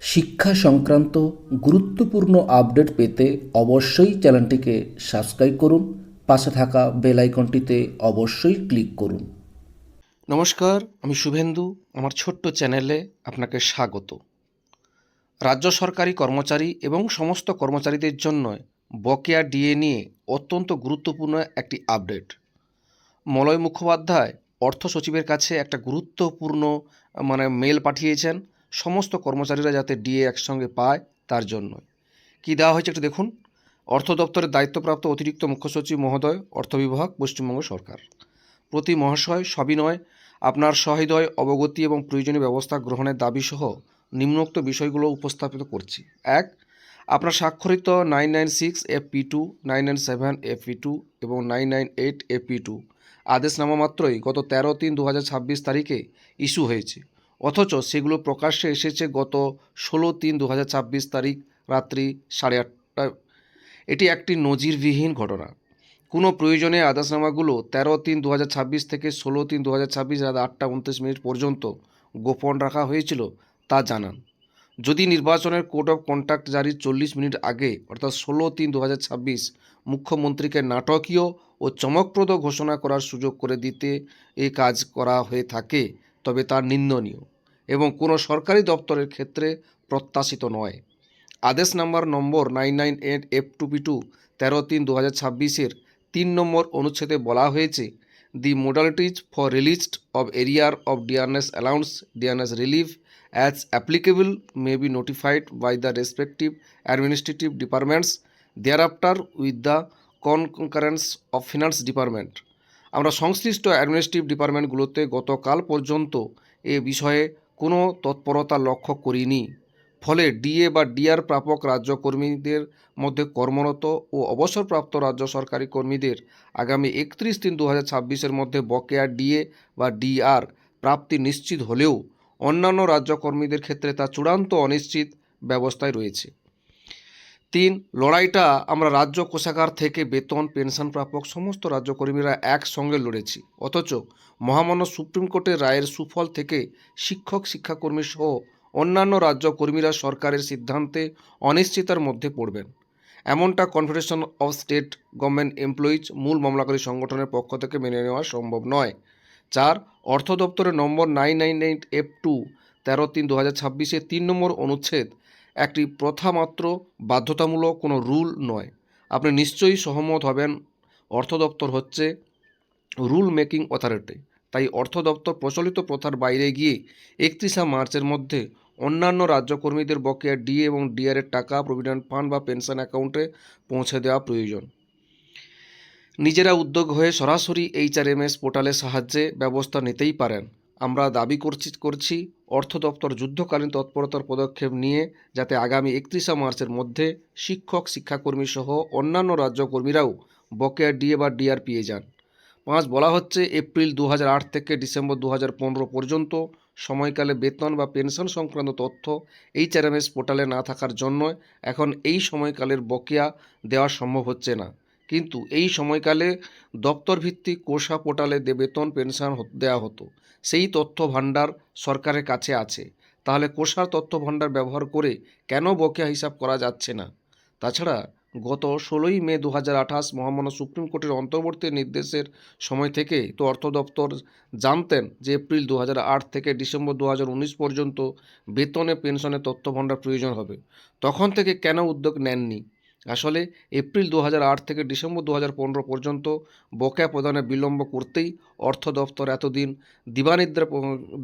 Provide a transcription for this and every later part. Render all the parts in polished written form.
শিক্ষা সংক্রান্ত গুরুত্বপূর্ণ আপডেট পেতে অবশ্যই চ্যানেলটিকে সাবস্ক্রাইব করুন, পাশে থাকা বেল আইকনটিতে অবশ্যই ক্লিক করুন। নমস্কার, আমি শুভেন্দু। আমার ছোট্ট চ্যানেলে আপনাকে স্বাগত। রাজ্য সরকারি কর্মচারী এবং সমস্ত কর্মচারীদের জন্য বকেয়া ডিএ নিয়ে অত্যন্ত গুরুত্বপূর্ণ একটি আপডেট। মলয় মুখোপাধ্যায় অর্থ সচিবের কাছে একটা গুরুত্বপূর্ণ মেল পাঠিয়েছেন সমস্ত কর্মচারীরা যাতে ডিএ একসঙ্গে পায় তার জন্য। কি দেওয়া হয়েছে একটু দেখুন। অর্থ দপ্তরের দায়িত্বপ্রাপ্ত অতিরিক্ত মুখ্য সচিব মহোদয়, অর্থ বিভাগ, পশ্চিমবঙ্গ সরকার। প্রতি মহাশয় সবিনয় আপনার সহৃদয় অবগতি এবং প্রয়োজনীয় ব্যবস্থা গ্রহণের দাবিসহ নিম্নোক্ত বিষয়গুলো উপস্থাপিত করছি। 1. আপনার স্বাক্ষরিত 996 FP2, 997 FP2 এবং 998 FP2 আদেশ নামা মাত্রই গত 13/3/2026 তারিখে ইস্যু হয়েছে, অথচ সেগুলো প্রকাশ্যে এসেছে গত 16/3/2026 তারিখ রাত্রি 8:30টায়। এটি একটি নজিরবিহীন ঘটনা। কোনো প্রয়োজনে আদেশনামাগুলো 13/3/2026 থেকে 16/3/2026 রাত 8:29 পর্যন্ত গোপন রাখা হয়েছিল তা জানান। যদি নির্বাচনের কোড অফ কন্ডাক্ট জারির 40 মিনিট আগে অর্থাৎ 16/3/2026 মুখ্যমন্ত্রীকে নাটকীয় ও চমকপ্রদ ঘোষণা করার সুযোগ করে দিতে এই কাজ করা হয়ে থাকে তবে তা নিন্দনীয় এবং কোনো সরকারি দপ্তরের ক্ষেত্রে প্রত্যাশিত নয়। আদেশ নম্বর 998 F2P2 13/3/2026 3 নম্বর অনুচ্ছেদে বলা হয়েছে, the modalities for release of arrear of dearness allowance dearness relief as applicable may be notified by the respective administrative departments thereafter with the concurrence of finance department. আমরা সংশ্লিষ্ট অ্যাডমিনিস্ট্রেটিভ ডিপার্টমেন্টগুলোতে গতকাল পর্যন্ত এ বিষয়ে কোনো তৎপরতা লক্ষ্য করিনি। ফলে ডিএ বা ডিআর প্রাপক রাজ্য কর্মীদের মধ্যে কর্মরত ও অবসরপ্রাপ্ত রাজ্য সরকারি কর্মীদের আগামী 31/3/2026 মধ্যে বকেয়া ডিএ বা ডিআর প্রাপ্তি নিশ্চিত হলেও অন্যান্য রাজ্য কর্মীদের ক্ষেত্রে তা চূড়ান্ত অনিশ্চিত ব্যবস্থায় রয়েছে। 3. লড়াইটা আমরা রাজ্য কোষাগার থেকে বেতন পেনশন প্রাপক সমস্ত রাজ্য কর্মীরা একসঙ্গে লড়েছি, অথচ মহামান্য সুপ্রিম কোর্টের রায়ের সুফল থেকে শিক্ষক শিক্ষাকর্মী সহ অন্যান্য রাজ্য কর্মীরা সরকারের সিদ্ধান্তে অনিশ্চিতার মধ্যে পড়বেন, এমনটা confederation of state government employees মূল মামলাকারী সংগঠনের পক্ষ থেকে মেনে নেওয়া সম্ভব নয়। 4. অর্থ দপ্তরের নম্বর 998 F2 13/3/2026 3 নম্বর অনুচ্ছেদ একটি প্রথামাত্র, বাধ্যতামূলক কোনো রুল নয়। আপনি নিশ্চয়ই সহমত হবেন, অর্থ দপ্তর হচ্ছে রুল মেকিং অথরিটি। তাই অর্থ দপ্তর প্রচলিত প্রথার বাইরে গিয়ে 31 মার্চের মধ্যে অন্যান্য রাজ্য কর্মীদের বকেয়া ডিএ এবং ডিআরের টাকা প্রভিডেন্ট ফান্ড বা পেনশন অ্যাকাউন্টে পৌঁছে দেওয়া প্রয়োজন। নিজেরা উদ্যোগ হয়ে সরাসরি HRMS পোর্টালের সাহায্যে ব্যবস্থা নিতেই পারেন। আমরা দাবি করছি অর্থ দপ্তর যুদ্ধকালীন তৎপরতার পদক্ষেপ নিয়ে যাতে আগামী 31 মার্চের মধ্যে শিক্ষক শিক্ষাকর্মী সহ অন্যান্য রাজ্য কর্মীরাও বকেয়া ডিএ বা ডিআর পেয়ে যান। 5. বলা হচ্ছে এপ্রিল 2008 থেকে ডিসেম্বর 2015 পর্যন্ত সময়কালে বেতন বা পেনশন সংক্রান্ত তথ্য HRMS পোর্টালে না থাকার জন্য এখন এই সময়কালের বকেয়া দেওয়া সম্ভব হচ্ছে না, কিন্তু এই সময়কালে দপ্তরভিত্তিক কোষা পোর্টালে বেতন পেনশন দেওয়া হতো। সেই তথ্য ভাণ্ডার সরকারের কাছে আছে, তাহলে কোষার তথ্য ভাণ্ডার ব্যবহার করে কেন বকেয়া হিসাব করা যাচ্ছে না? তাছাড়া গত 16 মে 2028 মহামান্য সুপ্রিম কোর্টের অন্তর্বর্তী নির্দেশের সময় থেকে তো অর্থ দপ্তর জানতেন যে এপ্রিল 2008 থেকে ডিসেম্বর 2019 পর্যন্ত বেতনে পেনশনের তথ্য ভাণ্ডার প্রয়োজন হবে। তখন থেকে কেন উদ্যোগ নেননি? আসলে এপ্রিল 2008 থেকে ডিসেম্বর 2015 পর্যন্ত বকেয়া প্রদানে বিলম্ব করতেই অর্থ দপ্তর এতদিন দিবানিদ্রা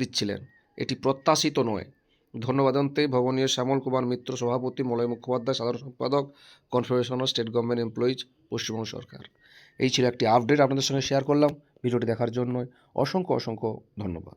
দিচ্ছিলেন। এটি প্রত্যাশিত নয়। ধন্যবাদান্তে ভবনীয় শ্যামল কুমার মিত্র, সভাপতি মলয় মুখোপাধ্যায়, সাধারণ সম্পাদক, confederation of state government employees, Paschimbanga সরকার। এই ছিল একটি আপডেট আপনাদের সঙ্গে শেয়ার করলাম। ভিডিওটি দেখার জন্য অসংখ্য ধন্যবাদ।